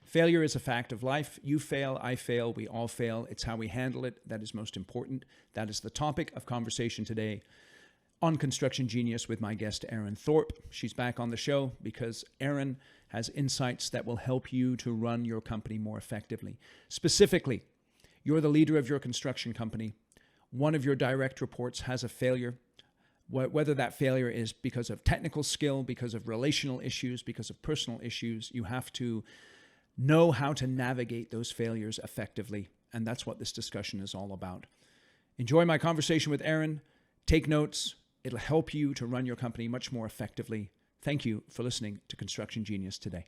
Failure is a fact of life. You fail, I fail, we all fail. It's how we handle it that is most important. That is the topic of conversation today on Construction Genius with my guest, Erin Thorpe. She's back on the show because Erin has insights that will help you to run your company more effectively. Specifically, you're the leader of your construction company. One of your direct reports has a failure. Whether that failure is because of technical skill, because of relational issues, because of personal issues, you have to know how to navigate those failures effectively. And that's what this discussion is all about. Enjoy my conversation with Erin. Take notes. It'll help you to run your company much more effectively. Thank you for listening to Construction Genius today.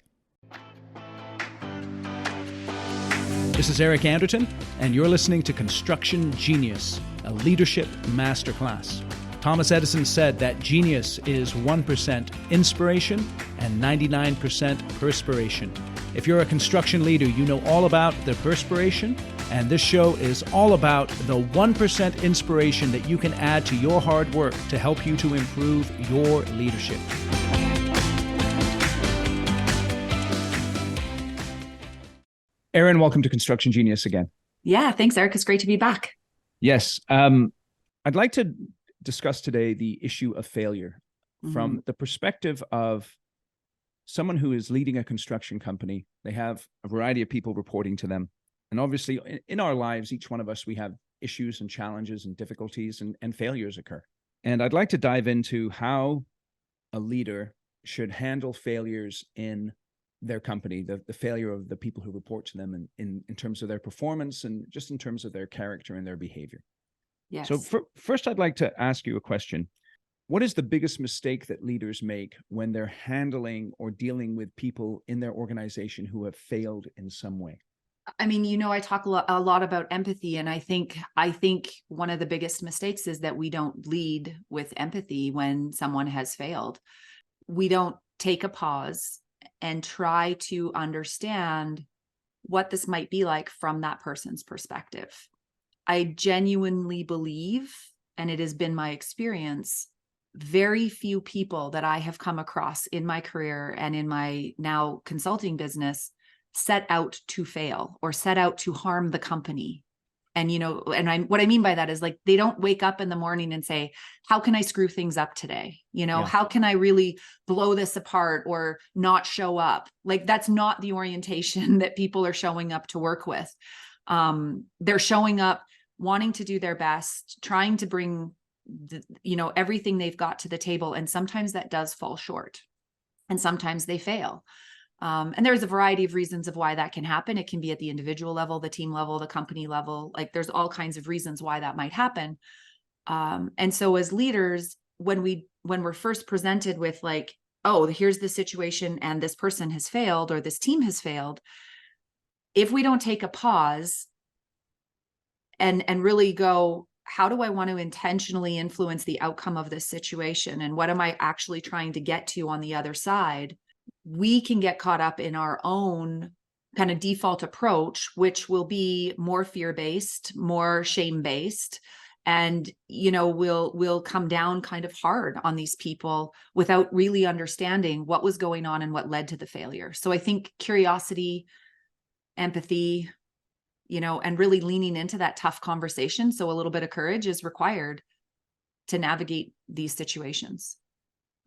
This is Eric Anderton, and you're listening to Construction Genius, a leadership masterclass. Thomas Edison said that genius is 1% inspiration and 99% perspiration. If you're a construction leader, you know all about the perspiration, and this show is all about the 1% inspiration that you can add to your hard work to help you to improve your leadership. Erin, welcome to Construction Genius again. Yeah, thanks, Eric. It's great to be back. Yes. I'd like to discuss today the issue of failure from the perspective of someone who is leading a construction company. They have a variety of people reporting to them. And obviously in our lives, each one of us, we have issues and challenges and difficulties and failures occur. And I'd like to dive into how a leader should handle failures in their company, the failure of the people who report to them in terms of their performance and just in terms of their character and their behavior. Yes. So first, I'd like to ask you a question. What is the biggest mistake that leaders make when they're handling or dealing with people in their organization who have failed in some way? I mean, I talk a lot about empathy, and I think one of the biggest mistakes is that we don't lead with empathy when someone has failed. We don't take a pause and try to understand what this might be like from that person's perspective. I genuinely believe, and it has been my experience, very few people that I have come across in my career and in my now consulting business set out to fail or set out to harm the company. And, what I mean by that is like, they don't wake up in the morning and say, how can I screw things up today? How can I really blow this apart or not show up? Like, that's not the orientation that people are showing up to work with. They're showing up wanting to do their best, trying to bring everything they've got to the table. And sometimes that does fall short, and sometimes they fail. And there's a variety of reasons of why that can happen. It can be at the individual level, the team level, the company level. Like, there's all kinds of reasons why that might happen. And so as leaders, when we're first presented with like, oh, here's the situation and this person has failed or this team has failed, if we don't take a pause and really go, how do I want to intentionally influence the outcome of this situation? And what am I actually trying to get to on the other side? We can get caught up in our own kind of default approach, which will be more fear-based, more shame-based. And, we'll come down kind of hard on these people without really understanding what was going on and what led to the failure. So I think curiosity, empathy, and really leaning into that tough conversation. So a little bit of courage is required to navigate these situations.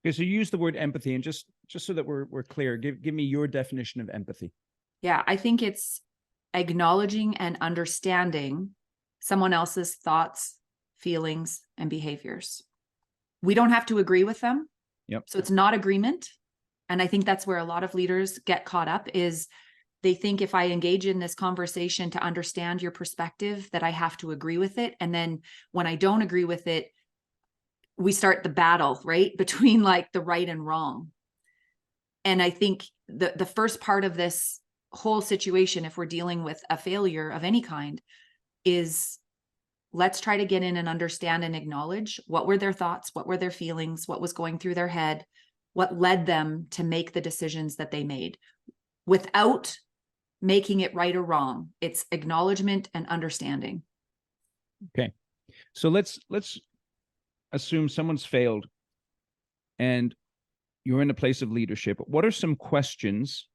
Okay, so you use the word empathy, and just so that we're clear, give me your definition of empathy. Yeah, I think it's acknowledging and understanding someone else's thoughts, feelings, and behaviors. We don't have to agree with them. Yep. So it's not agreement. And I think that's where a lot of leaders get caught up is they think if I engage in this conversation to understand your perspective, that I have to agree with it. And then when I don't agree with it, we start the battle, right? Between like the right and wrong. And I think the first part of this whole situation, if we're dealing with a failure of any kind, is let's try to get in and understand and acknowledge what were their thoughts, what were their feelings, what was going through their head, what led them to make the decisions that they made, without making it right or wrong. It's acknowledgement and understanding. Okay. So let's assume someone's failed and you're in a place of leadership. What are some questions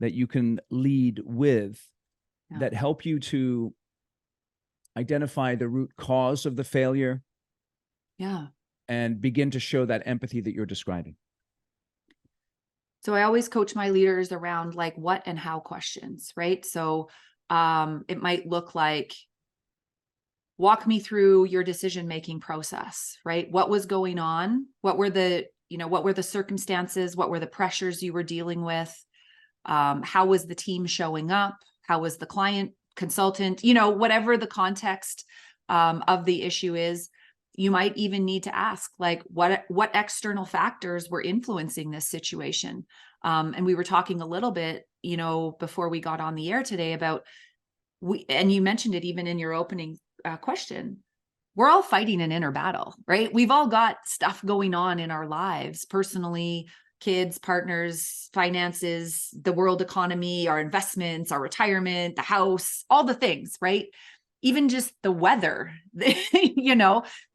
that you can lead with Yeah. that help you to identify the root cause of the failure Yeah. and begin to show that empathy that you're describing? So I always coach my leaders around like what and how questions, right? So it might look like, walk me through your decision-making process, right? What was going on? What were the circumstances? What were the pressures you were dealing with? How was the team showing up? How was the client, consultant, whatever the context of the issue is. You might even need to ask, like, what external factors were influencing this situation? And we were talking a little bit, before we got on the air today about, and you mentioned it even in your opening question, we're all fighting an inner battle, right? We've all got stuff going on in our lives, personally, kids, partners, finances, the world economy, our investments, our retirement, the house, all the things, right? Even just the weather,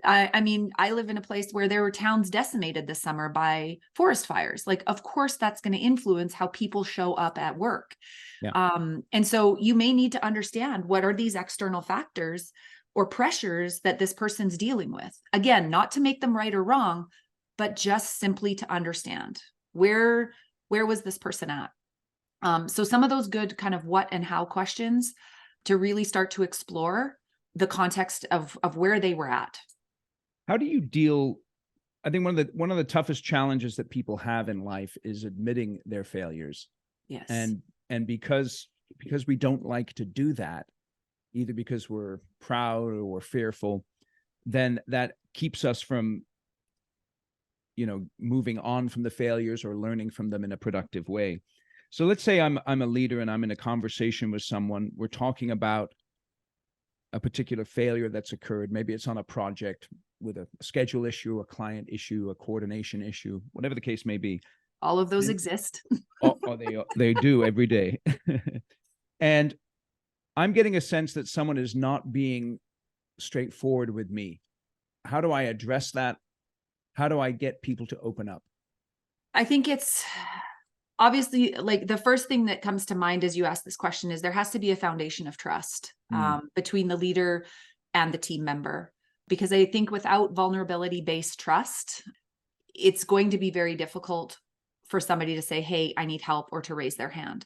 I mean, I live in a place where there were towns decimated this summer by forest fires. Like, of course, that's going to influence how people show up at work. Yeah. And so you may need to understand, what are these external factors or pressures that this person's dealing with? Again, not to make them right or wrong, but just simply to understand where was this person at? So some of those good kind of what and how questions to really start to explore the context of where they were at. How do you deal? I think one of the toughest challenges that people have in life is admitting their failures. Yes. And because we don't like to do that, either because we're proud or we're fearful, then that keeps us from, moving on from the failures or learning from them in a productive way. So let's say I'm a leader and I'm in a conversation with someone. We're talking about a particular failure that's occurred. Maybe it's on a project with a schedule issue, a client issue, a coordination issue, whatever the case may be. All of those exist. They do every day. And I'm getting a sense that someone is not being straightforward with me. How do I address that? How do I get people to open up? I think it's obviously, like, the first thing that comes to mind as you ask this question is there has to be a foundation of trust between the leader and the team member. Because I think without vulnerability-based trust, it's going to be very difficult for somebody to say, hey, I need help, or to raise their hand.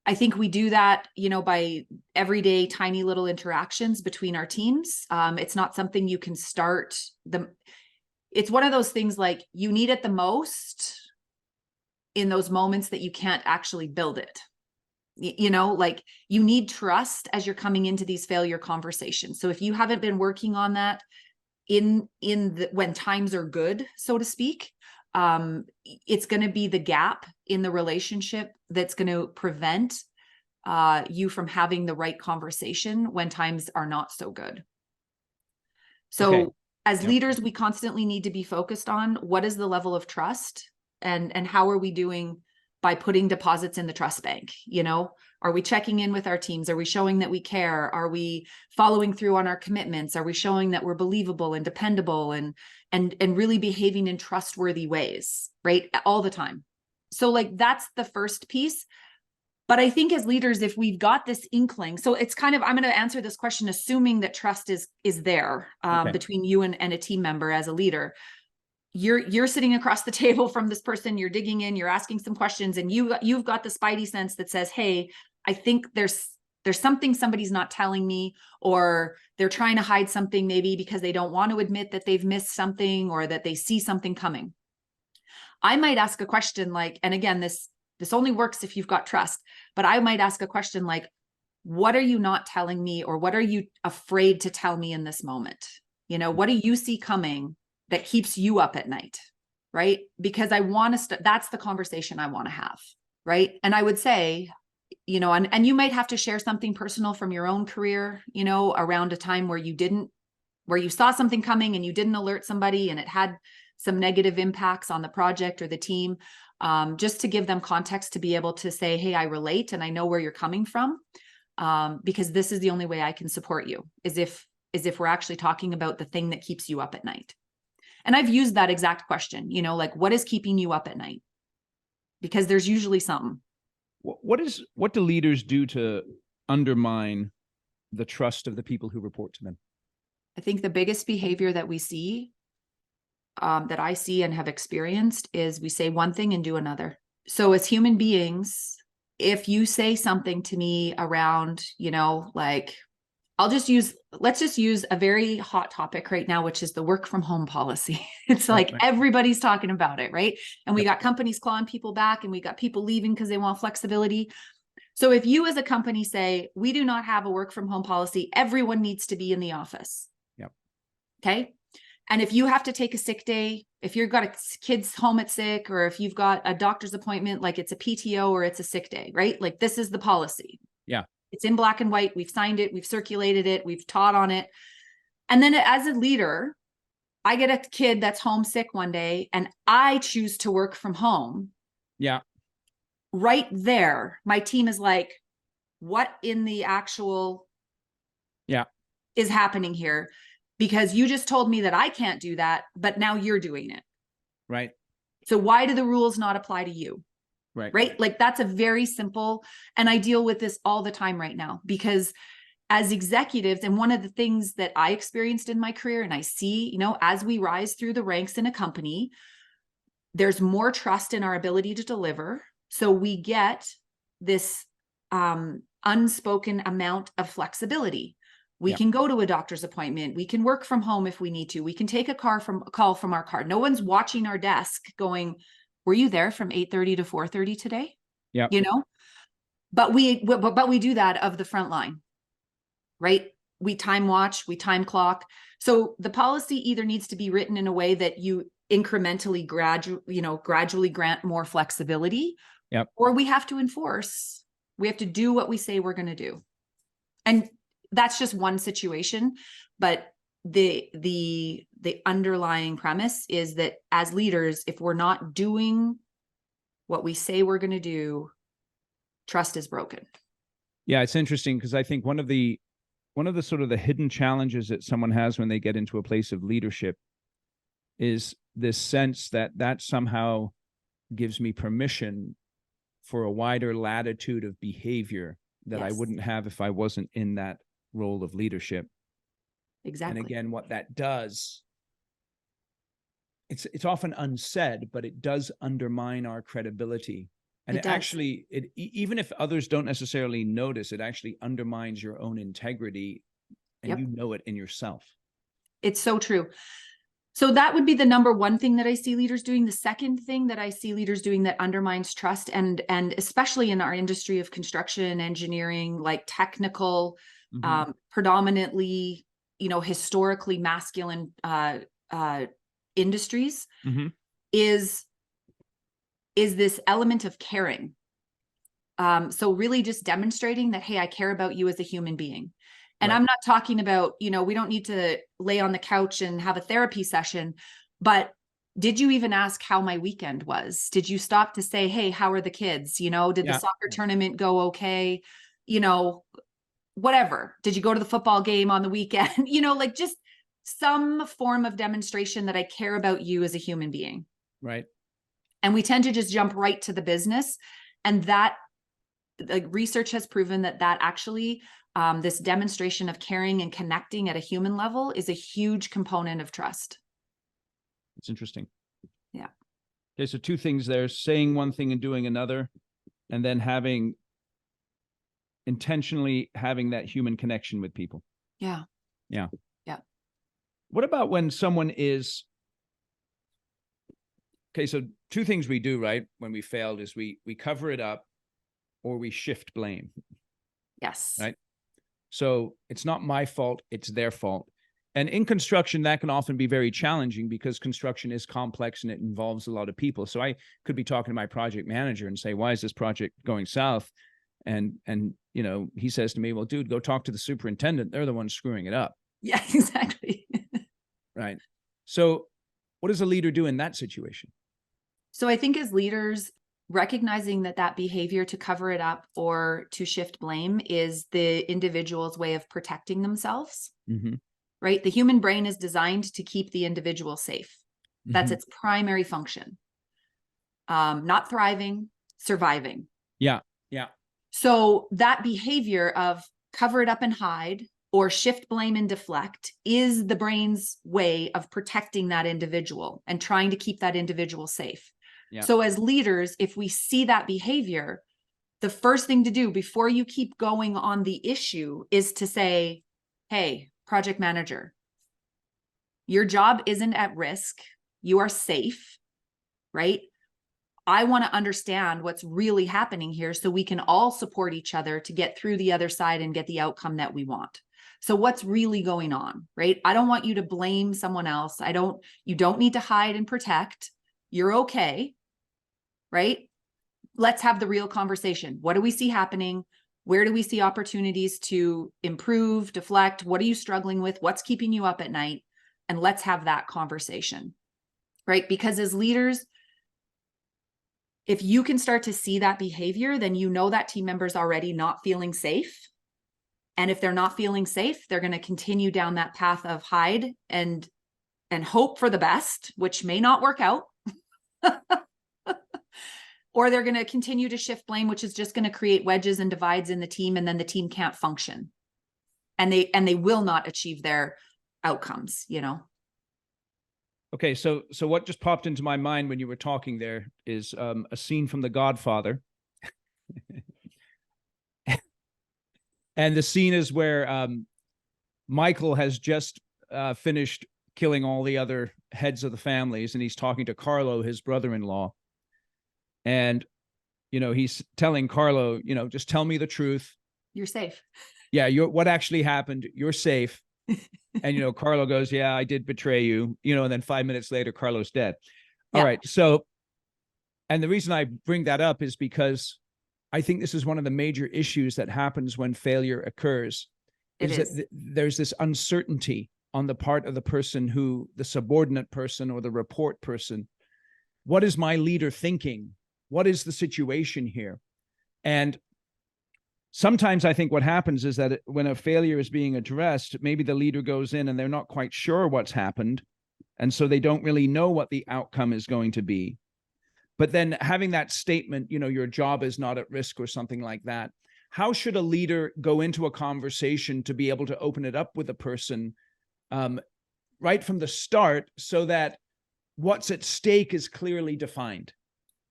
I think we do that, by everyday tiny little interactions between our teams. It's not something you can start. It's one of those things, like, you need it the most in those moments that you can't actually build it. Like, you need trust as you're coming into these failure conversations. So if you haven't been working on that when times are good, so to speak, it's going to be the gap in the relationship that's going to prevent you from having the right conversation when times are not so good. So as leaders, we constantly need to be focused on what is the level of trust, and how are we doing by putting deposits in the trust bank? Are we checking in with our teams? Are we showing that we care? Are we following through on our commitments? Are we showing that we're believable and dependable and really behaving in trustworthy ways, right? All the time. So, like, that's the first piece. But I think as leaders, if we've got this inkling, so it's kind of, I'm going to answer this question assuming that trust is there between you and a team member as a leader. You're sitting across the table from this person, you're digging in, you're asking some questions, and you've got the spidey sense that says, hey, I think there's something somebody's not telling me, or they're trying to hide something, maybe because they don't want to admit that they've missed something, or that they see something coming. I might ask a question like, and again, this only works if you've got trust, but I might ask a question like, what are you not telling me, or what are you afraid to tell me in this moment? What do you see coming that keeps you up at night, right? Because I want to that's the conversation I want to have, right? And I would say, and you might have to share something personal from your own career, around a time where you saw something coming and you didn't alert somebody, and it had some negative impacts on the project or the team, just to give them context to be able to say, hey, I relate and I know where you're coming from, because this is the only way I can support you, is if we're actually talking about the thing that keeps you up at night. And I've used that exact question, like, what is keeping you up at night? Because there's usually something. What do leaders do to undermine the trust of the people who report to them? I think the biggest behavior that we see, that I see and have experienced, is we say one thing and do another. So as human beings, if you say something to me around, like, let's just use a very hot topic right now, which is the work from home policy. It's like everybody's talking about it, right? And we got companies clawing people back, and we got people leaving because they want flexibility. So if you as a company say, we do not have a work from home policy, everyone needs to be in the office. Yep. Okay. And if you have to take a sick day, if you've got a kid's home at sick, or if you've got a doctor's appointment, like it's a PTO or it's a sick day, right? Like this is the policy. Yeah. It's in black and white. We've signed it. We've circulated it. We've taught on it. And then as a leader, I get a kid that's homesick one day and I choose to work from home. Yeah. Right there, my team is like, what in the actual is happening here? Because you just told me that I can't do that, but now you're doing it. Right. So why do the rules not apply to you? Right. Like that's a very simple, and I deal with this all the time right now, because as executives, and one of the things that I experienced in my career, and I see, as we rise through the ranks in a company, there's more trust in our ability to deliver. So we get this unspoken amount of flexibility. We can go to a doctor's appointment. We can work from home if we need to. We can take a call from our car. No one's watching our desk going, were you there from 8:30 to 4:30 today? Yeah. But we do that of the front line, right? We time watch, we time clock. So the policy either needs to be written in a way that you incrementally gradually grant more flexibility, or we have to enforce. We have to do what we say we're going to do. And that's just one situation, but the underlying premise is that as leaders, if we're not doing what we say we're going to do, trust is broken. Yeah, it's interesting because I think one of the sort of the hidden challenges that someone has when they get into a place of leadership is this sense that somehow gives me permission for a wider latitude of behavior that I wouldn't have if I wasn't in that role of leadership. Exactly. And again, what that does, it's often unsaid, but it does undermine our credibility. And it actually, even if others don't necessarily notice, it actually undermines your own integrity, and you know it in yourself. It's so true. So that would be the number one thing that I see leaders doing. The second thing that I see leaders doing that undermines trust, and especially in our industry of construction, engineering, like technical, predominantly, historically masculine industries, is this element of caring. So really just demonstrating that, hey, I care about you as a human being. And I'm not talking about, we don't need to lay on the couch and have a therapy session, but did you even ask how my weekend was? Did you stop to say, hey, how are the kids? Did the soccer tournament go okay? Whatever. Did you go to the football game on the weekend? Like just some form of demonstration that I care about you as a human being. Right. And we tend to just jump right to the business. And that, like, research has proven that actually, this demonstration of caring and connecting at a human level is a huge component of trust. It's interesting. Yeah. Okay, so two things there: saying one thing and doing another, and then intentionally having that human connection with people. Yeah. Yeah. Yeah. What about when someone is... Okay, so two things we do, right, when we failed is we cover it up, or we shift blame. Yes. Right? So it's not my fault, it's their fault. And in construction, that can often be very challenging because construction is complex and it involves a lot of people. So I could be talking to my project manager and say, why is this project going south? And he says to me, well, dude, go talk to the superintendent. They're the ones screwing it up. Yeah, exactly. Right. So what does a leader do in that situation? So I think as leaders, recognizing that behavior to cover it up or to shift blame is the individual's way of protecting themselves, right? The human brain is designed to keep the individual safe. That's its primary function. Not thriving, surviving. Yeah. Yeah. So that behavior of cover it up and hide or shift, blame, and deflect is the brain's way of protecting that individual and trying to keep that individual safe. Yeah. So as leaders, if we see that behavior, the first thing to do before you keep going on the issue is to say, hey, project manager, your job isn't at risk. You are safe, right? I want to understand what's really happening here so we can all support each other to get through the other side and get the outcome that we want. So what's really going on, right? I don't want you to blame someone else. You don't need to hide and protect. You're okay, right? Let's have the real conversation. What do we see happening? Where do we see opportunities to improve, deflect? What are you struggling with? What's keeping you up at night? And let's have that conversation, right? Because as leaders, if you can start to see that behavior, then you know that team member's already not feeling safe. And if they're not feeling safe, they're going to continue down that path of hide and hope for the best, which may not work out. Or they're going to continue to shift blame, which is just going to create wedges and divides in the team, and then the team can't function. And they will not achieve their outcomes, you know. Okay, so what just popped into my mind when you were talking there is a scene from The Godfather. And the scene is where Michael has just finished killing all the other heads of the families, and he's talking to Carlo, his brother-in-law. And, you know, he's telling Carlo, you know, just tell me the truth. You're safe. Yeah, what actually happened. You're safe. And, you know, Carlo goes, yeah, I did betray you, you know, and then 5 minutes later, Carlo's dead. Yeah. All right. So, and the reason I bring that up is because I think this is one of the major issues that happens when failure occurs. That there's this uncertainty on the part of the person the subordinate person or the report person. What is my leader thinking? What is the situation here? And sometimes I think what happens is that when a failure is being addressed, maybe the leader goes in and they're not quite sure what's happened. And so they don't really know what the outcome is going to be. But then having that statement, you know, your job is not at risk or something like that. How should a leader go into a conversation to be able to open it up with a person right from the start so that what's at stake is clearly defined?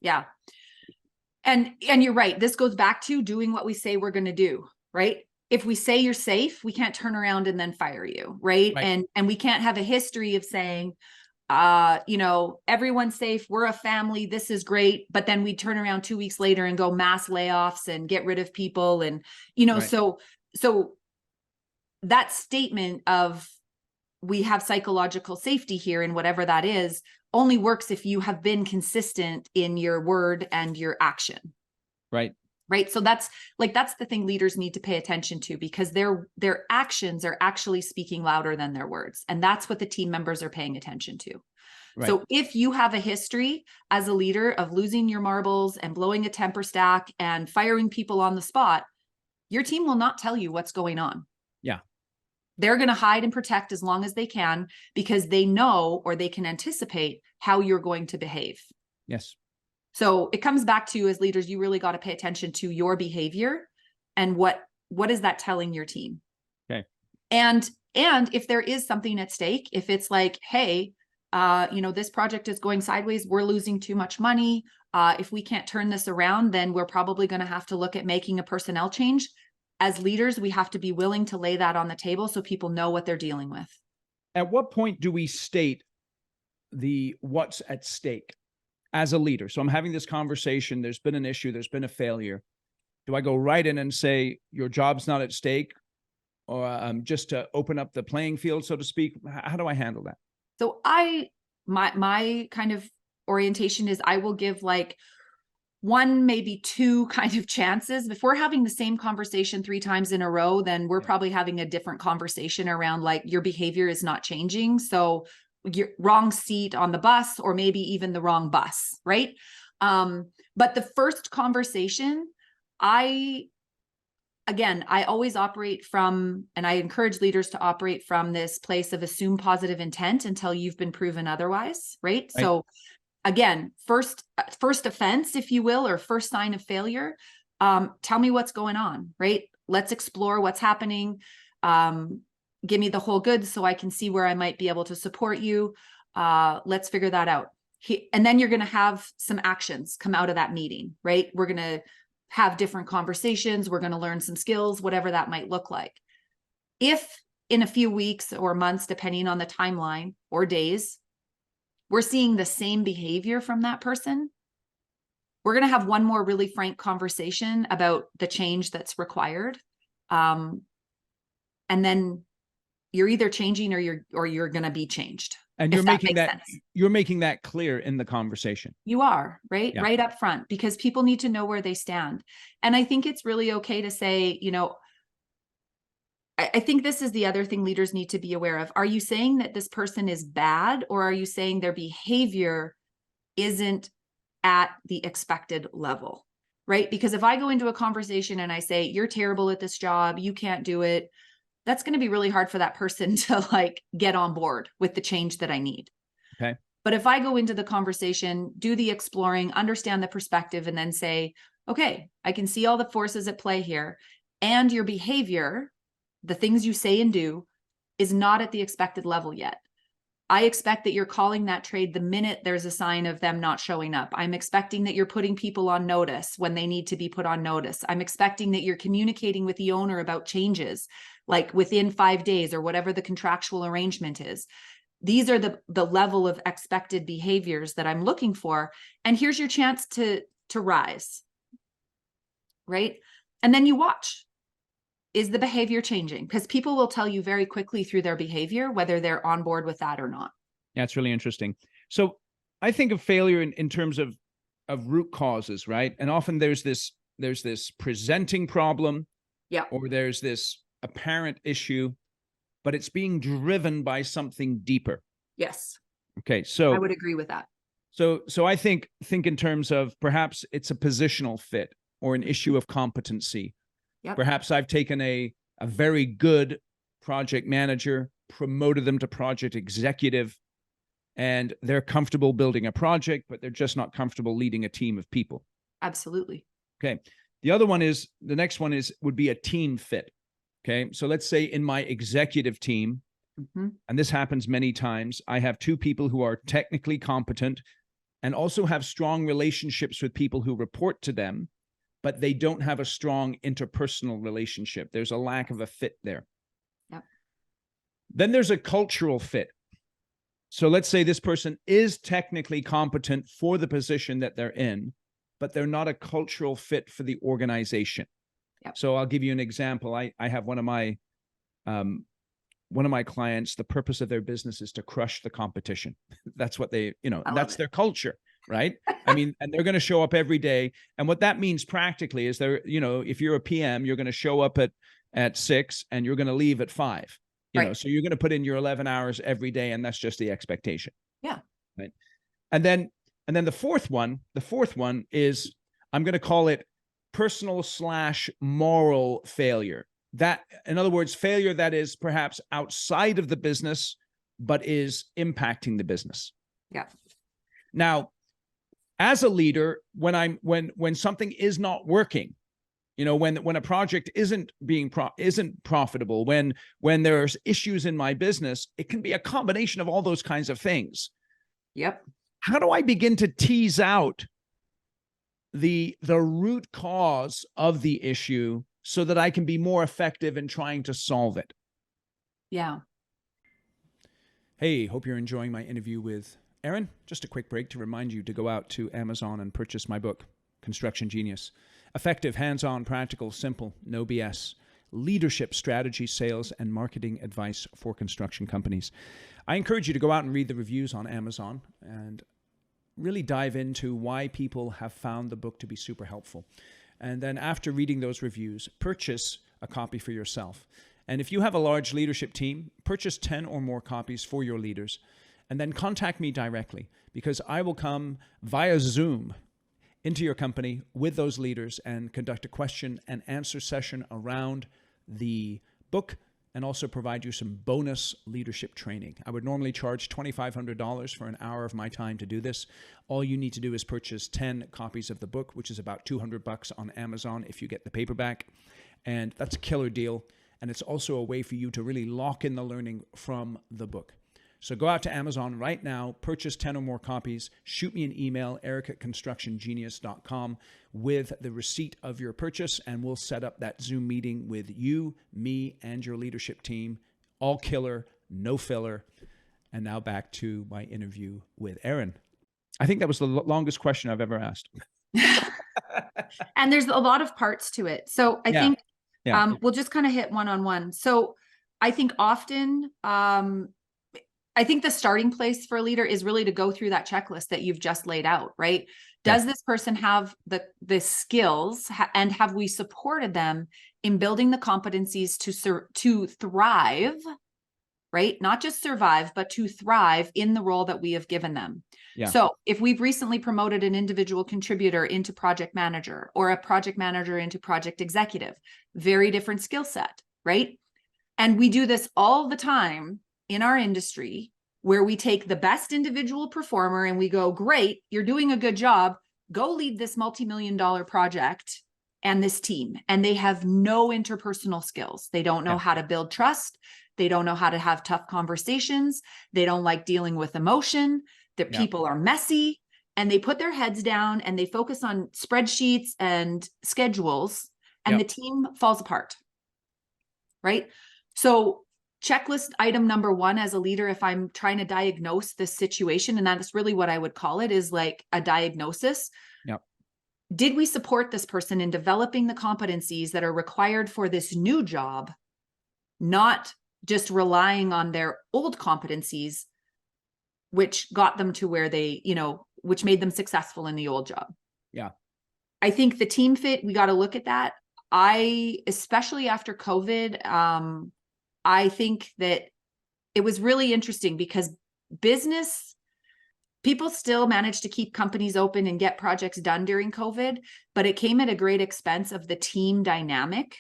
Yeah. And you're right. This goes back to doing what we say we're going to do, right? If we say you're safe, we can't turn around and then fire you, right? And we can't have a history of saying, you know, everyone's safe, we're a family, this is great, but then we turn around 2 weeks later and go mass layoffs and get rid of people. And, you know, so that statement of we have psychological safety here and whatever that is only works if you have been consistent in your word and your action. Right. So that's the thing leaders need to pay attention to, because their actions are actually speaking louder than their words. And that's what the team members are paying attention to. Right. So if you have a history as a leader of losing your marbles and blowing a temper stack and firing people on the spot, your team will not tell you what's going on. Yeah. They're going to hide and protect as long as they can, because they know, or they can anticipate how you're going to behave. Yes. So it comes back to, as leaders, you really got to pay attention to your behavior and what is that telling your team? Okay. And if there is something at stake, if it's like, hey, you know, this project is going sideways, we're losing too much money. If we can't turn this around, then we're probably going to have to look at making a personnel change. As leaders, we have to be willing to lay that on the table so people know what they're dealing with. At what point do we state what's at stake as a leader? So I'm having this conversation, there's been an issue, there's been a failure. Do I go right in and say, your job's not at stake, or just to open up the playing field, so to speak? How do I handle that? So my kind of orientation is I will give like one, maybe two kind of chances. If we're having the same conversation 3 times in a row, then we're probably having a different conversation around like your behavior is not changing. So you're wrong seat on the bus, or maybe even the wrong bus, right? But the first conversation, I always operate from, and I encourage leaders to operate from this place of assume positive intent until you've been proven otherwise, right? So again, first offense, if you will, or first sign of failure, Tell me what's going on, right? Let's explore what's happening. Give me the whole goods so I can see where I might be able to support you. Let's figure that out. And then you're going to have some actions come out of that meeting, right? We're going to have different conversations. We're going to learn some skills, whatever that might look like. If in a few weeks or months, depending on the timeline, or days, we're seeing the same behavior from that person, we're going to have one more really frank conversation about the change that's required. And then you're either changing or you're going to be changed. And you're making that clear in the conversation. You are, right? Yeah. Right up front, because people need to know where they stand. And I think it's really okay to say, I think this is the other thing leaders need to be aware of. Are you saying that this person is bad, or are you saying their behavior isn't at the expected level, right? Because if I go into a conversation and I say, you're terrible at this job, you can't do it, that's going to be really hard for that person to get on board with the change that I need. Okay. But if I go into the conversation, do the exploring, understand the perspective, and then say, okay, I can see all the forces at play here, and your behavior, the things you say and do, is not at the expected level yet. I expect that you're calling that trade the minute there's a sign of them not showing up. I'm expecting that you're putting people on notice when they need to be put on notice. I'm expecting that you're communicating with the owner about changes, within 5 days or whatever the contractual arrangement is. These are the level of expected behaviors that I'm looking for. And here's your chance to rise, right? And then you watch. Is the behavior changing? Because people will tell you very quickly through their behavior whether they're on board with that or not. Yeah, it's really interesting. So I think of failure in terms of root causes, right? And often there's this presenting problem, yeah, or there's this apparent issue, but it's being driven by something deeper. Yes. Okay, so I would agree with that. So I think in terms of perhaps it's a positional fit or an issue of competency. Yep. Perhaps I've taken a very good project manager, promoted them to project executive, and they're comfortable building a project, but they're just not comfortable leading a team of people. Absolutely. Okay. The next one would be a team fit. Okay. So let's say in my executive team, and this happens many times, I have two people who are technically competent and also have strong relationships with people who report to them, but they don't have a strong interpersonal relationship. There's a lack of a fit there. Yep. Then there's a cultural fit. So let's say this person is technically competent for the position that they're in, but they're not a cultural fit for the organization. Yep. So I'll give you an example. I have one of my clients, the purpose of their business is to crush the competition. That's what that's their culture. Right. I mean, and they're going to show up every day. And what that means practically is if you're a PM, you're going to show up at 6 and you're going to leave at 5, so you're going to put in your 11 hours every day. And that's just the expectation. Yeah. Right. And then the fourth one is, I'm going to call it personal/moral failure. That, in other words, failure that is perhaps outside of the business, but is impacting the business. Yeah. Now, as a leader, when something is not working, when a project isn't profitable, when there's issues in my business, it can be a combination of all those kinds of things. Yep. How do I begin to tease out the root cause of the issue so that I can be more effective in trying to solve it? Yeah. Hey, hope you're enjoying my interview with Erin. Just a quick break to remind you to go out to Amazon and purchase my book, Construction Genius. Effective, hands-on, practical, simple, no BS. Leadership strategy, sales, and marketing advice for construction companies. I encourage you to go out and read the reviews on Amazon and really dive into why people have found the book to be super helpful. And then after reading those reviews, purchase a copy for yourself. And if you have a large leadership team, purchase 10 or more copies for your leaders. And then contact me directly, because I will come via Zoom into your company with those leaders and conduct a question and answer session around the book and also provide you some bonus leadership training. I would normally charge $2,500 for an hour of my time to do this. All you need to do is purchase 10 copies of the book, which is about $200 on Amazon if you get the paperback. And that's a killer deal. And it's also a way for you to really lock in the learning from the book. So go out to Amazon right now, purchase 10 or more copies, shoot me an email, eric@constructiongenius.com, with the receipt of your purchase, and we'll set up that Zoom meeting with you, me, and your leadership team. All killer, no filler. And now back to my interview with Erin. I think that was the longest question I've ever asked. And there's a lot of parts to it. So I think we'll just kind of hit one-on-one. So I think often, I think the starting place for a leader is really to go through that checklist that you've just laid out, right? Does this person have the skills, and have we supported them in building the competencies to thrive, right? Not just survive, but to thrive in the role that we have given them. Yeah. So if we've recently promoted an individual contributor into project manager, or a project manager into project executive, very different skill set, right? And we do this all the time in our industry, where we take the best individual performer and we go, great, you're doing a good job, go lead this multi-million-dollar project and this team. And they have no interpersonal skills. They don't know how to build trust. They don't know how to have tough conversations. They don't like dealing with emotion. Their people are messy, and they put their heads down and they focus on spreadsheets and schedules, and the team falls apart, right? So checklist item number one as a leader, if I'm trying to diagnose this situation, and that's really what I would call it, is like a diagnosis. Yep. Did we support this person in developing the competencies that are required for this new job, not just relying on their old competencies, which got them to where they, which made them successful in the old job? Yeah. I think the team fit, we got to look at that. Especially after COVID, I think that it was really interesting because people still managed to keep companies open and get projects done during COVID, but it came at a great expense of the team dynamic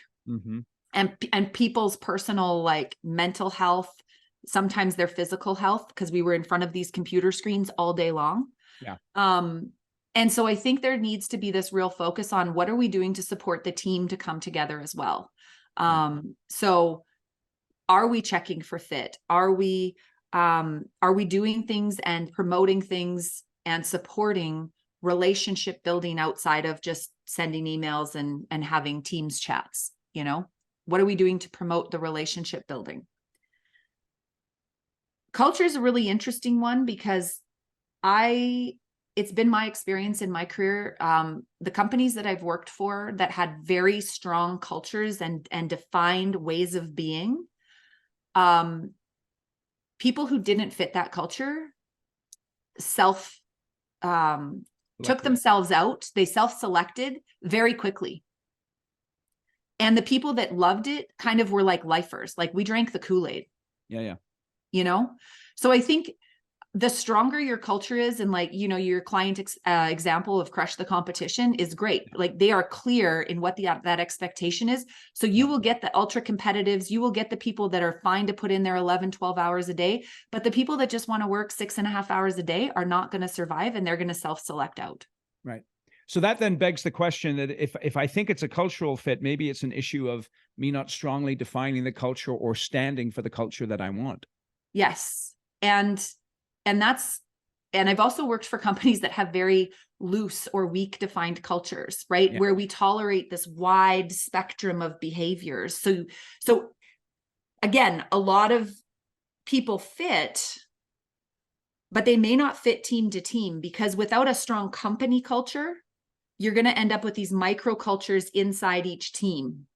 and people's personal, like, mental health, sometimes their physical health, because we were in front of these computer screens all day long. Yeah. And so I think there needs to be this real focus on what are we doing to support the team to come together as well. So are we checking for fit? Are we doing things and promoting things and supporting relationship building outside of just sending emails and having Teams chats? What are we doing to promote the relationship building? Culture is a really interesting one because it's been my experience in my career. The companies that I've worked for that had very strong cultures and defined ways of being, people who didn't fit that culture took themselves out. They self-selected very quickly. And the people that loved it kind of were like lifers, like we drank the Kool-Aid. Yeah. So I think the stronger your culture is, and your client example of Crush the Competition is great. Like, they are clear in what that expectation is. So you will get the ultra competitives, you will get the people that are fine to put in their 11, 12 hours a day, but the people that just want to work 6.5 hours a day are not going to survive, and they're going to self-select out. Right. So that then begs the question that if I think it's a cultural fit, maybe it's an issue of me not strongly defining the culture or standing for the culture that I want. Yes. And I've also worked for companies that have very loose or weak defined cultures, right? Yeah. Where we tolerate this wide spectrum of behaviors. So again, a lot of people fit, but they may not fit team to team, because without a strong company culture, you're going to end up with these micro cultures inside each team.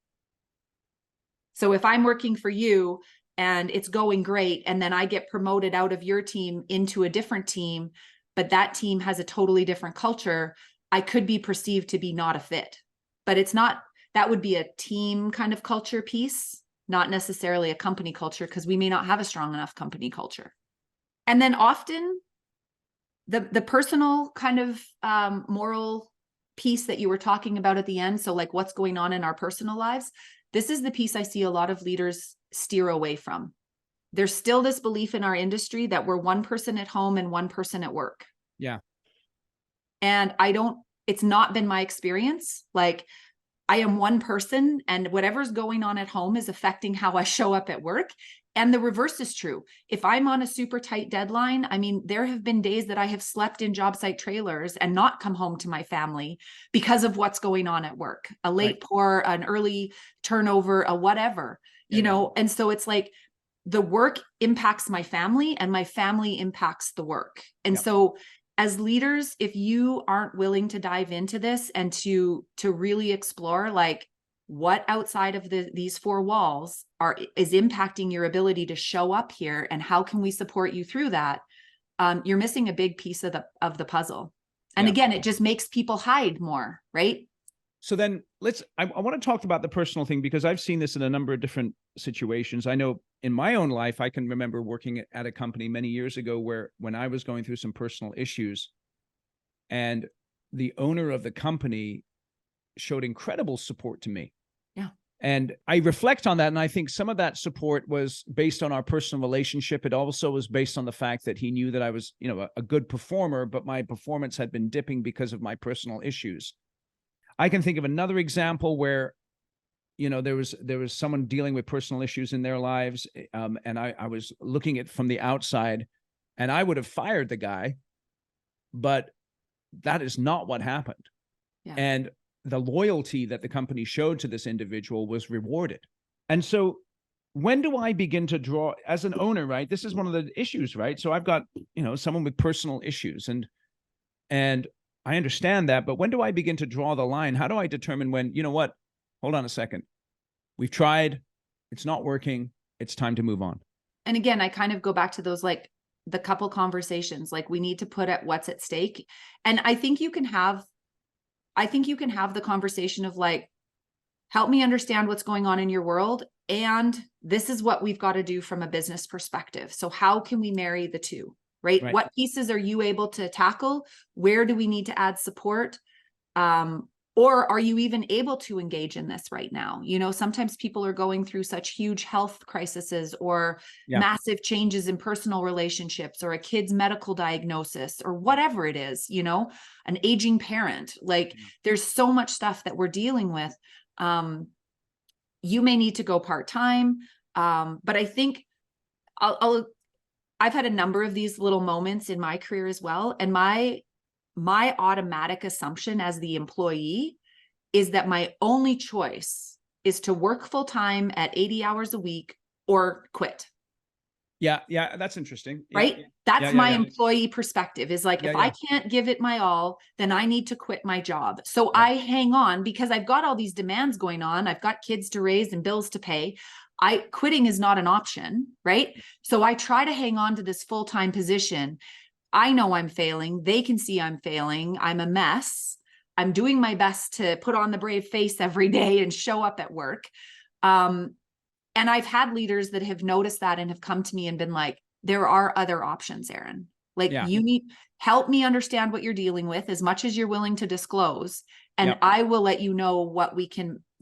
So if I'm working for you and it's going great, and then I get promoted out of your team into a different team, but that team has a totally different culture, I could be perceived to be not a fit. But it's not, that would be a team kind of culture piece, not necessarily a company culture, because we may not have a strong enough company culture. And then often the personal kind of moral piece that you were talking about at the end, so like what's going on in our personal lives, this is the piece I see a lot of leaders steer away from. There's still this belief in our industry that we're one person at home and one person at work. Yeah. And it's not been my experience. Like, I am one person, and whatever's going on at home is affecting how I show up at work. And the reverse is true. If I'm on a super tight deadline, I mean, there have been days that I have slept in job site trailers and not come home to my family because of what's going on at work, a late pour, an early turnover, a whatever, you know? And so it's like the work impacts my family and my family impacts the work. And so as leaders, if you aren't willing to dive into this and to really explore like what outside of these four walls is impacting your ability to show up here and how can we support you through that, you're missing a big piece of the puzzle. And again, it just makes people hide more, right? So then I want to talk about the personal thing, because I've seen this in a number of different situations. I know in my own life, I can remember working at a company many years ago where when I was going through some personal issues, and the owner of the company showed incredible support to me. Yeah. And I reflect on that, and I think some of that support was based on our personal relationship. It also was based on the fact that he knew that I was, a good performer, but my performance had been dipping because of my personal issues. I can think of another example where, there was someone dealing with personal issues in their lives, and I was looking at from the outside, and I would have fired the guy, but that is not what happened. Yeah. And the loyalty that the company showed to this individual was rewarded. And so when do I begin to draw, as an owner, right? This is one of the issues, right? So I've got, someone with personal issues, and I understand that, but when do I begin to draw the line? How do I determine when, what, hold on a second. We've tried, it's not working. It's time to move on. And again, I kind of go back to those, like the couple conversations, like we need to put at what's at stake. And I think you can have the conversation of like, help me understand what's going on in your world. And this is what we've got to do from a business perspective. So how can we marry the two? Right? What pieces are you able to tackle? Where do we need to add support? Or are you even able to engage in this right now? Sometimes people are going through such huge health crises or massive changes in personal relationships or a kid's medical diagnosis or whatever it is, an aging parent. Like there's so much stuff that we're dealing with. You may need to go part-time. But I think I've had a number of these little moments in my career as well. And my automatic assumption as the employee is that my only choice is to work full-time at 80 hours a week or quit. Yeah. That's interesting. Right? That's my employee perspective, is like, if I can't give it my all, then I need to quit my job. So I hang on because I've got all these demands going on. I've got kids to raise and bills to pay. Quitting is not an option, right? So I try to hang on to this full-time position. I know I'm failing. They can see I'm failing. I'm a mess. I'm doing my best to put on the brave face every day and show up at work. And I've had leaders that have noticed that and have come to me and been like, there are other options, Erin. Like you need help me understand what you're dealing with as much as you're willing to disclose. And I will let you know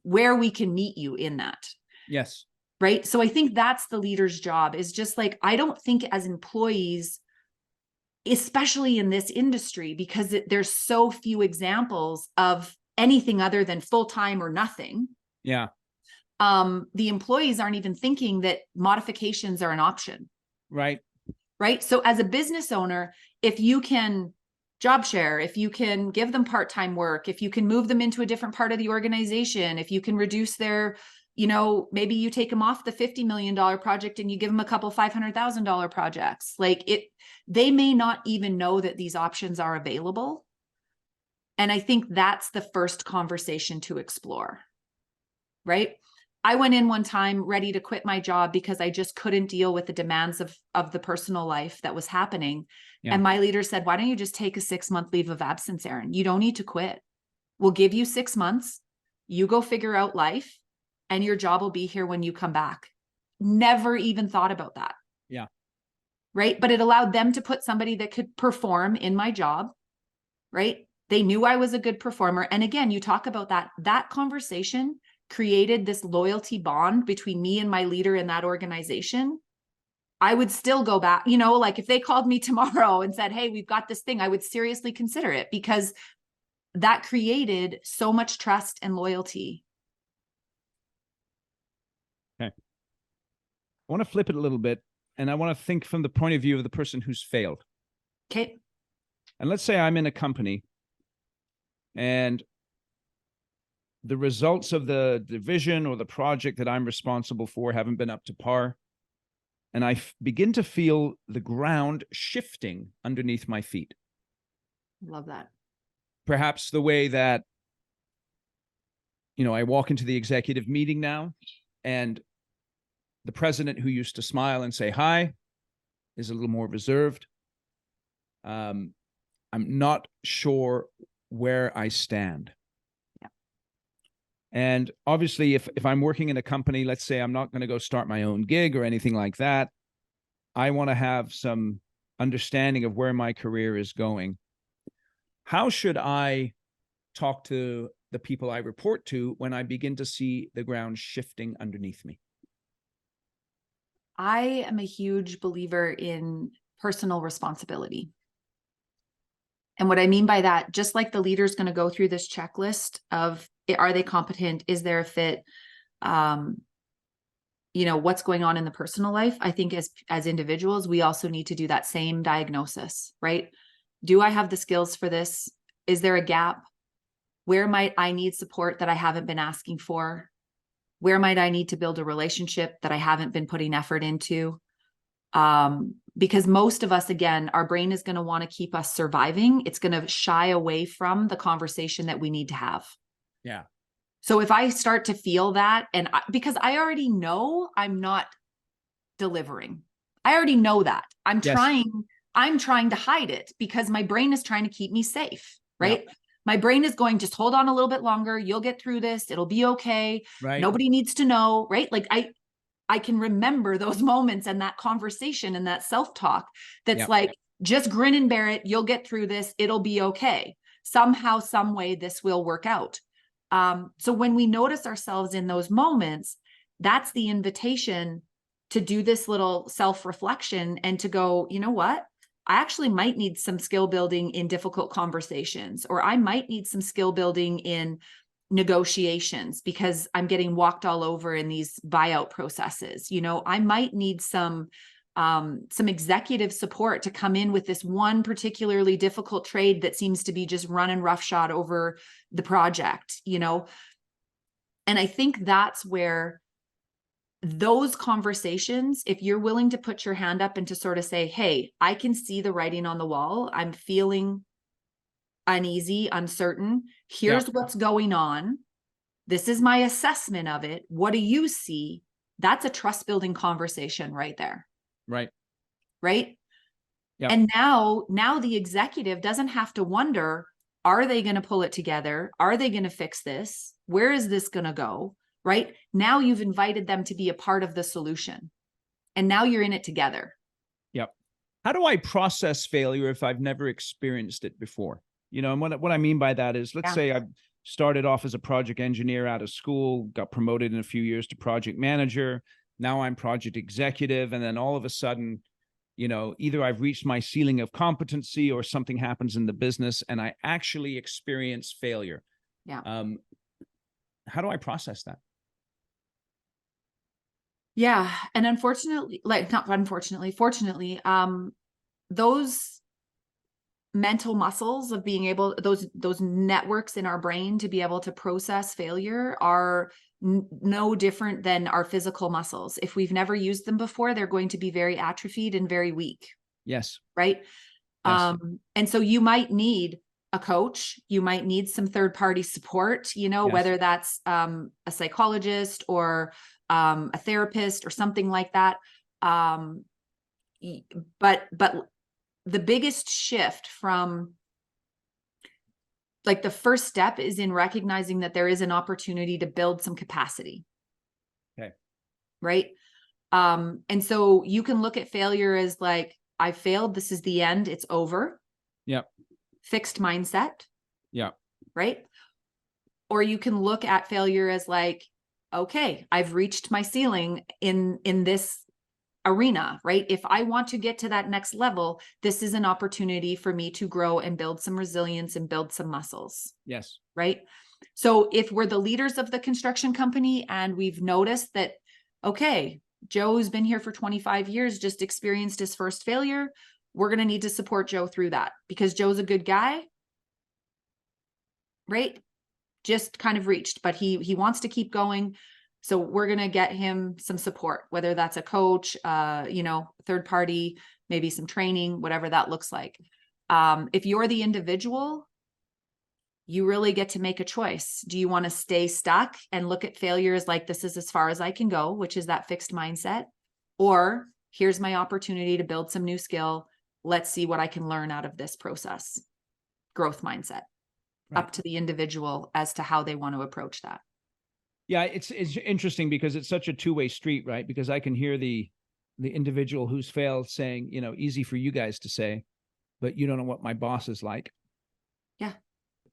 where we can meet you in that. Yes. Right. So I think that's the leader's job, is just like, I don't think as employees, especially in this industry, because there's so few examples of anything other than full-time or nothing. Yeah. The employees aren't even thinking that modifications are an option. Right. Right. So as a business owner, if you can job share, if you can give them part-time work, if you can move them into a different part of the organization, if you can reduce their, maybe you take them off the $50 million project and you give them a couple $500,000 projects. They may not even know that these options are available. And I think that's the first conversation to explore, right? I went in one time ready to quit my job because I just couldn't deal with the demands of the personal life that was happening. Yeah. And my leader said, why don't you just take a 6-month leave of absence, Erin? You don't need to quit. We'll give you 6 months. You go figure out life. And your job will be here when you come back. Never even thought about that. Yeah. Right. But it allowed them to put somebody that could perform in my job. Right. They knew I was a good performer. And again, you talk about that conversation created this loyalty bond between me and my leader in that organization. I would still go back, like if they called me tomorrow and said, hey, we've got this thing, I would seriously consider it, because that created so much trust and loyalty. Okay. I want to flip it a little bit, and I want to think from the point of view of the person who's failed. Okay. And let's say I'm in a company and the results of the division or the project that I'm responsible for haven't been up to par. And I begin to feel the ground shifting underneath my feet. Love that. Perhaps the way that, I walk into the executive meeting now, and the president who used to smile and say hi is a little more reserved. I'm not sure where I stand. Yeah. And obviously, if I'm working in a company, let's say I'm not going to go start my own gig or anything like that, I want to have some understanding of where my career is going. How should I talk to the people I report to when I begin to see the ground shifting underneath me? I am a huge believer in personal responsibility. And what I mean by that, just like the leader's going to go through this checklist of, are they competent? Is there a fit? What's going on in the personal life? I think as individuals, we also need to do that same diagnosis, right? Do I have the skills for this? Is there a gap? Where might I need support that I haven't been asking for? Where might I need to build a relationship that I haven't been putting effort into? Because most of us, again, our brain is going to want to keep us surviving. It's going to shy away from the conversation that we need to have. Yeah. So if I start to feel that, because I already know I'm not delivering, I already know that. I'm trying to hide it because my brain is trying to keep me safe, right? Yep. My brain is going, just hold on a little bit longer. You'll get through this. It'll be okay. Right. Nobody needs to know, right? Like I can remember those moments and that conversation and that self-talk that's Yep. like, just grin and bear it. You'll get through this. It'll be okay. Somehow, some way, this will work out. So when we notice ourselves in those moments, that's the invitation to do this little self-reflection and to go, you know what? I actually might need some skill building in difficult conversations, or I might need some skill building in negotiations because I'm getting walked all over in these buyout processes. I might need some executive support to come in with this one particularly difficult trade that seems to be just running roughshod over the project, And I think that's where those conversations, if you're willing to put your hand up and to sort of say, hey, I can see the writing on the wall. I'm feeling uneasy, uncertain. Here's what's going on. This is my assessment of it. What do you see? That's a trust building conversation right there. Right. Right. Yep. And now the executive doesn't have to wonder, are they going to pull it together? Are they going to fix this? Where is this going to go? Right. Now you've invited them to be a part of the solution. And now you're in it together. Yep. How do I process failure if I've never experienced it before? And what I mean by that is, let's say I've started off as a project engineer out of school, got promoted in a few years to project manager. Now I'm project executive. And then all of a sudden, either I've reached my ceiling of competency or something happens in the business and I actually experience failure. Yeah. How do I process that? Yeah. And unfortunately, fortunately, those mental muscles of being able, those networks in our brain to be able to process failure are no different than our physical muscles. If we've never used them before, they're going to be very atrophied and very weak. Yes. Right. Yes. And so you might need a coach, you might need some third-party support, whether that's a psychologist or a therapist or something like that. But the biggest shift from, like, the first step is in recognizing that there is an opportunity to build some capacity. Okay. Right. And so you can look at failure as like, I failed. This is the end. It's over. Yep. Fixed mindset. Yeah. Right. Or you can look at failure as like, okay, I've reached my ceiling in this arena, right? If I want to get to that next level, this is an opportunity for me to grow and build some resilience and build some muscles. Yes. Right. So if we're the leaders of the construction company and we've noticed that, okay, Joe's been here for 25 years, just experienced his first failure, we're going to need to support Joe through that because Joe's a good guy, right? Just kind of reached, but he wants to keep going. So we're going to get him some support, whether that's a coach, third party, maybe some training, whatever that looks like. If you're the individual, you really get to make a choice. Do you want to stay stuck and look at failure as like, this is as far as I can go, which is that fixed mindset? Or here's my opportunity to build some new skill. Let's see what I can learn out of this process. Growth mindset. Right. Up to the individual as to how they want to approach that. Yeah, it's interesting because it's such a two-way street, right? Because I can hear the individual who's failed saying, easy for you guys to say, but you don't know what my boss is like. Yeah.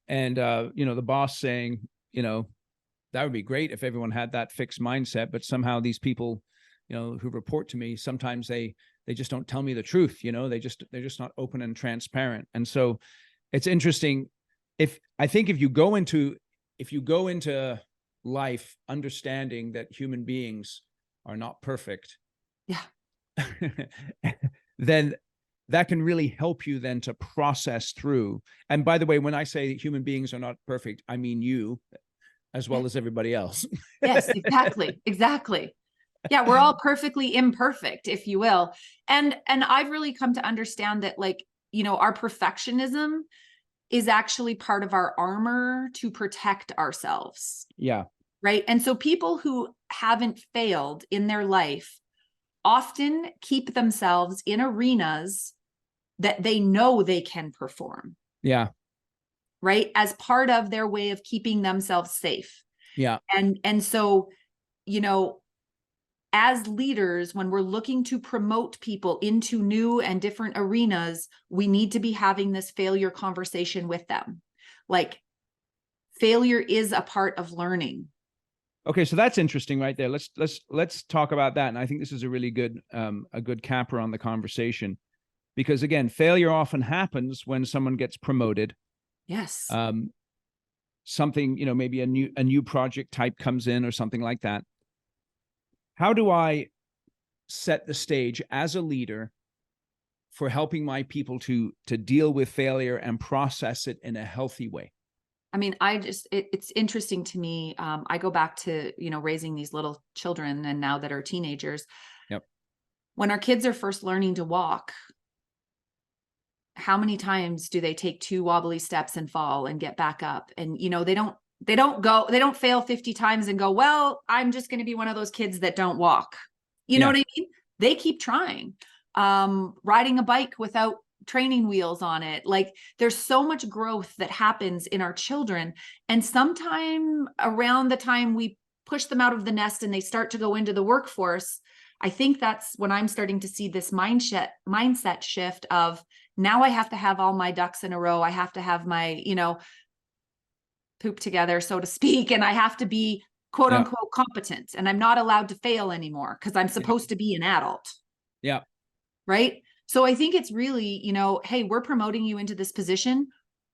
And, the boss saying, that would be great if everyone had that fixed mindset, but somehow these people, who report to me, sometimes they just don't tell me the truth, they're just not open and transparent. And so it's interesting. If you go into life understanding that human beings are not perfect, yeah, then that can really help you then to process through. And by the way, when I say human beings are not perfect, I mean you as well as everybody else. Yes, exactly. Yeah, we're all perfectly imperfect, if you will. And I've really come to understand that, like, our perfectionism is actually part of our armor to protect ourselves. Yeah. Right. And so people who haven't failed in their life often keep themselves in arenas that they know they can perform. Yeah. Right. As part of their way of keeping themselves safe. Yeah. And so, as leaders, when we're looking to promote people into new and different arenas, we need to be having this failure conversation with them. Like, failure is a part of learning. Okay, so that's interesting right there. Let's talk about that. And I think this is a really good a good capper on the conversation, because again, failure often happens when someone gets promoted. Yes. Something, maybe a new project type comes in or something like that. How do I set the stage as a leader for helping my people to deal with failure and process it in a healthy way? I mean, it's interesting to me. I go back to, raising these little children and now that are teenagers. Yep. When our kids are first learning to walk, how many times do they take 2 wobbly steps and fall and get back up? And, they don't fail 50 times and go, well, I'm just going to be one of those kids that don't walk. You know what I mean? They keep trying. Riding a bike without training wheels on it. Like, there's so much growth that happens in our children. And sometime around the time we push them out of the nest and they start to go into the workforce, I think that's when I'm starting to see this mindset shift of, now I have to have all my ducks in a row. I have to have my, poop together, so to speak. And I have to be quote unquote competent, and I'm not allowed to fail anymore because I'm supposed to be an adult. Yeah. Right. So I think it's really, hey, we're promoting you into this position.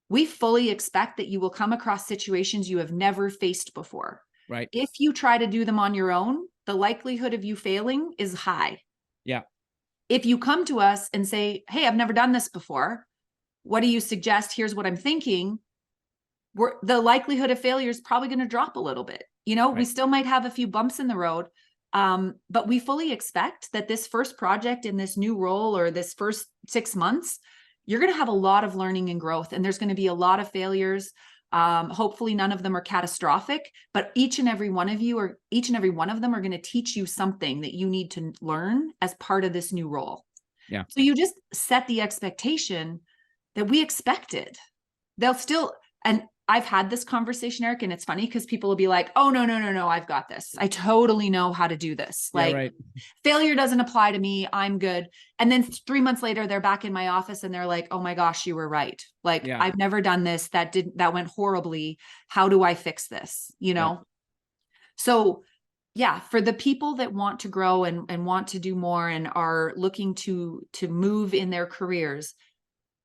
We fully expect that you will come across situations you have never faced before. Right. If you try to do them on your own, the likelihood of you failing is high. Yeah. If you come to us and say, hey, I've never done this before, what do you suggest? Here's what I'm thinking. The likelihood of failure is probably going to drop a little bit. Right. We still might have a few bumps in the road. But we fully expect that this first project in this new role or this first 6 months, you're going to have a lot of learning and growth, and there's going to be a lot of failures. Hopefully none of them are catastrophic, but each and every one of them are going to teach you something that you need to learn as part of this new role. Yeah. So you just set the expectation that we expected. They'll still, and I've had this conversation, Eric, and it's funny because people will be like, oh, no, I've got this. I totally know how to do this. Yeah, Like right. failure doesn't apply to me. I'm good. And then 3 months later, they're back in my office and they're like, oh my gosh, you were right. Like Yeah. I've never done this. That went horribly. How do I fix this? Yeah. So yeah, for the people that want to grow and want to do more and are looking to move in their careers,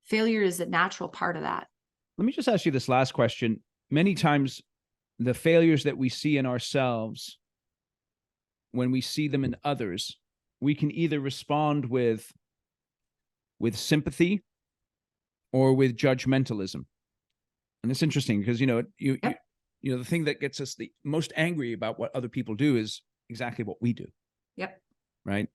failure is a natural part of that. Let me just ask you this last question. Many times the failures that we see in ourselves, when we see them in others, we can either respond with sympathy or with judgmentalism. And it's interesting because, the thing that gets us the most angry about what other people do is exactly what we do. Yep. Right.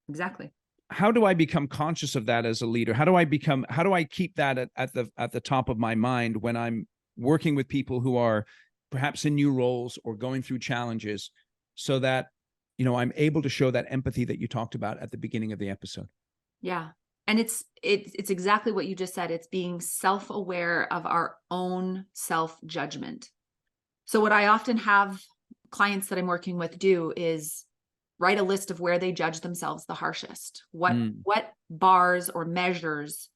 Exactly. How do I become conscious of that as a leader? How do I keep that at the top of my mind when I'm working with people who are perhaps in new roles or going through challenges, so that, I'm able to show that empathy that you talked about at the beginning of the episode? Yeah. And it's exactly what you just said. It's being self-aware of our own self-judgment. So what I often have clients that I'm working with do is write a list of where they judge themselves the harshest. What bars or measures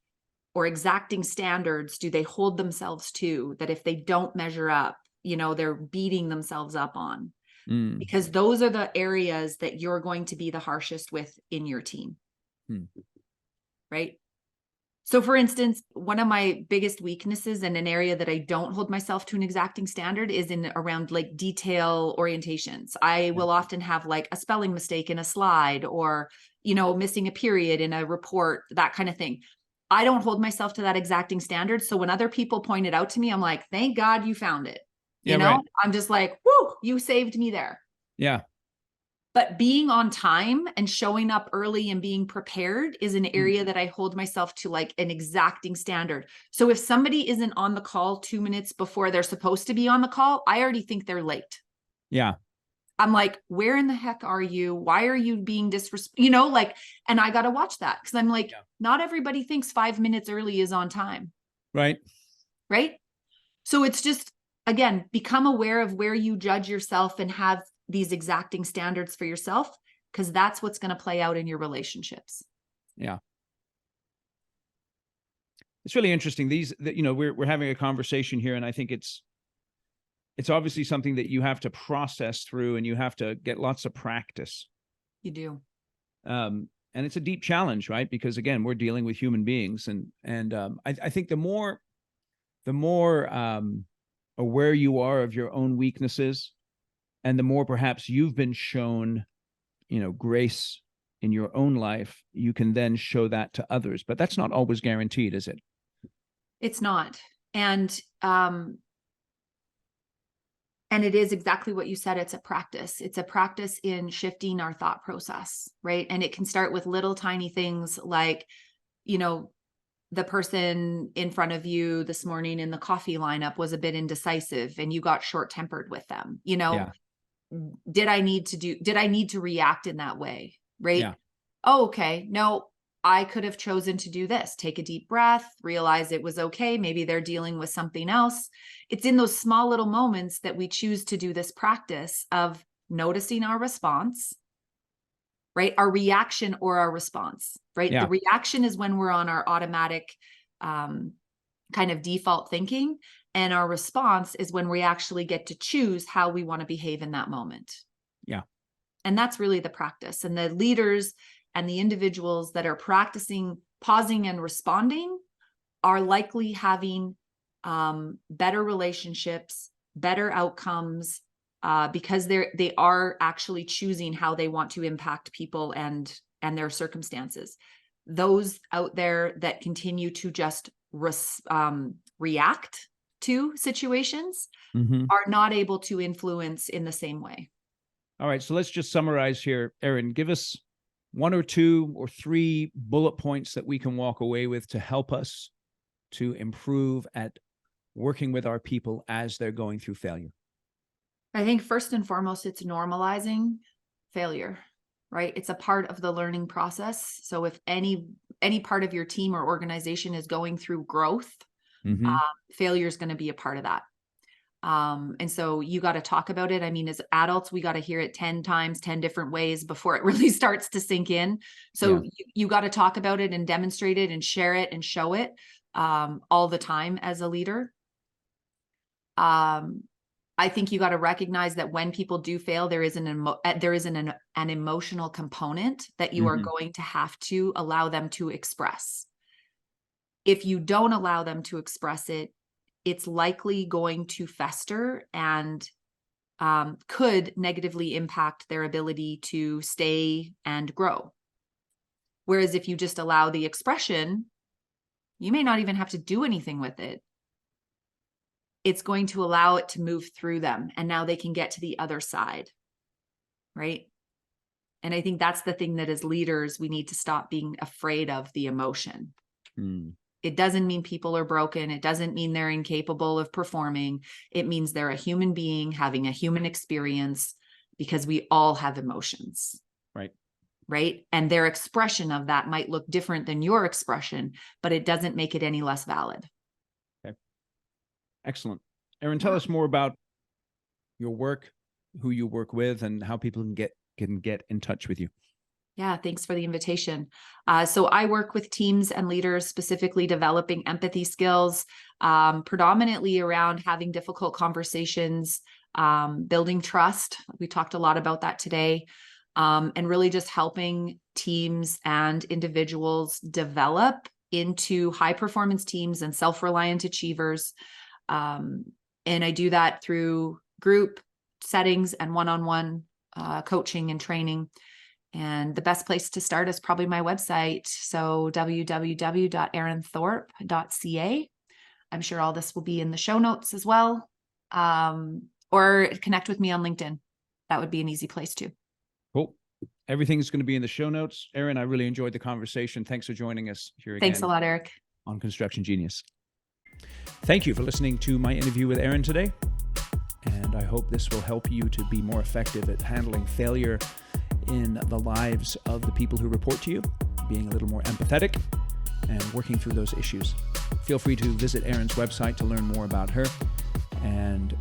or exacting standards do they hold themselves to that if they don't measure up, they're beating themselves up on? Because those are the areas that you're going to be the harshest with in your team. Right? So for instance, one of my biggest weaknesses and an area that I don't hold myself to an exacting standard is in around like detail orientations. I will often have like a spelling mistake in a slide or, missing a period in a report, that kind of thing. I don't hold myself to that exacting standard. So when other people point it out to me, I'm like, thank God you found it. Right. I'm just like, whoo, you saved me there. Yeah. But being on time and showing up early and being prepared is an area that I hold myself to like an exacting standard. So if somebody isn't on the call 2 minutes before they're supposed to be on the call, I already think they're late. Yeah. I'm like, where in the heck are you? Why are you being disrespectful? And I got to watch that because I'm like, not everybody thinks 5 minutes early is on time. Right. Right. So it's just, again, become aware of where you judge yourself and have these exacting standards for yourself, because that's what's going to play out in your relationships. Yeah. It's really interesting. We're having a conversation here, and I think it's obviously something that you have to process through and you have to get lots of practice. You do. And it's a deep challenge, right? Because again, we're dealing with human beings, and I think the more aware you are of your own weaknesses, and the more perhaps you've been shown, grace in your own life, you can then show that to others. But that's not always guaranteed, is it? It's not. And it is exactly what you said. It's a practice. It's a practice in shifting our thought process, right? And it can start with little tiny things like, the person in front of you this morning in the coffee lineup was a bit indecisive and you got short-tempered with them. Yeah. Did I need to react in that way? Right. Yeah. Oh, okay. No, I could have chosen to do this. Take a deep breath, realize it was okay. Maybe they're dealing with something else. It's in those small little moments that we choose to do this practice of noticing our response, right? Our reaction or our response, right? Yeah. The reaction is when we're on our automatic kind of default thinking. And our response is when we actually get to choose how we want to behave in that moment. Yeah. And that's really the practice. And the leaders and the individuals that are practicing pausing and responding are likely having better relationships, better outcomes, because they are actually choosing how they want to impact people and their circumstances. Those out there that continue to just react to situations are not able to influence in the same way. All right. So let's just summarize here. Erin, give us 1 or 2 or 3 bullet points that we can walk away with to help us to improve at working with our people as they're going through failure. I think first and foremost, it's normalizing failure, right? It's a part of the learning process. So if any part of your team or organization is going through growth, failure is going to be a part of that. And so you got to talk about it. I mean, as adults, we got to hear it 10 times, 10 different ways before it really starts to sink in. So you got to talk about it and demonstrate it and share it and show it all the time as a leader. I think you got to recognize that when people do fail, there is an emotional component that you are going to have to allow them to express. If you don't allow them to express it, it's likely going to fester and could negatively impact their ability to stay and grow. Whereas if you just allow the expression, you may not even have to do anything with it. It's going to allow it to move through them, and now they can get to the other side, right? And I think that's the thing that as leaders, we need to stop being afraid of the emotion. It doesn't mean people are broken. It doesn't mean they're incapable of performing. It means they're a human being having a human experience, because we all have emotions. Right. And their expression of that might look different than your expression, but it doesn't make it any less valid. Okay. Excellent. Erin, tell us more about your work, who you work with, and how people can get in touch with you. Yeah, thanks for the invitation. So I work with teams and leaders, specifically developing empathy skills, predominantly around having difficult conversations, building trust. We talked a lot about that today, and really just helping teams and individuals develop into high performance teams and self-reliant achievers. And I do that through group settings and one-on-one coaching and training. And the best place to start is probably my website. So www.erinthorpe.ca. I'm sure all this will be in the show notes as well. Or connect with me on LinkedIn. That would be an easy place too. Cool. Everything's going to be in the show notes. Erin, I really enjoyed the conversation. Thanks for joining us here again. Thanks a lot, Eric. On Construction Genius. Thank you for listening to my interview with Erin today. And I hope this will help you to be more effective at handling failure in the lives of the people who report to you, being a little more empathetic and working through those issues. Feel free to visit Erin's website to learn more about her, and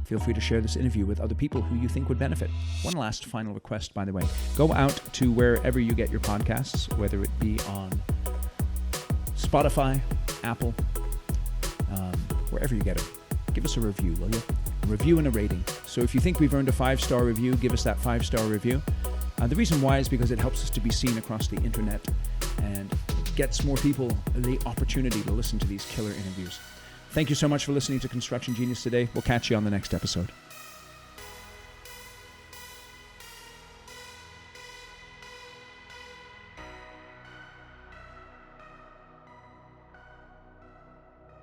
feel free to share this interview with other people who you think would benefit. One last final request, by the way. Go out to wherever you get your podcasts, whether it be on Spotify, Apple, wherever you get it. Give us a review, will you? A review and a rating. So if you think we've earned a 5-star review, give us that 5-star review. The reason why is because it helps us to be seen across the internet and gets more people the opportunity to listen to these killer interviews. Thank you so much for listening to Construction Genius today. We'll catch you on the next episode.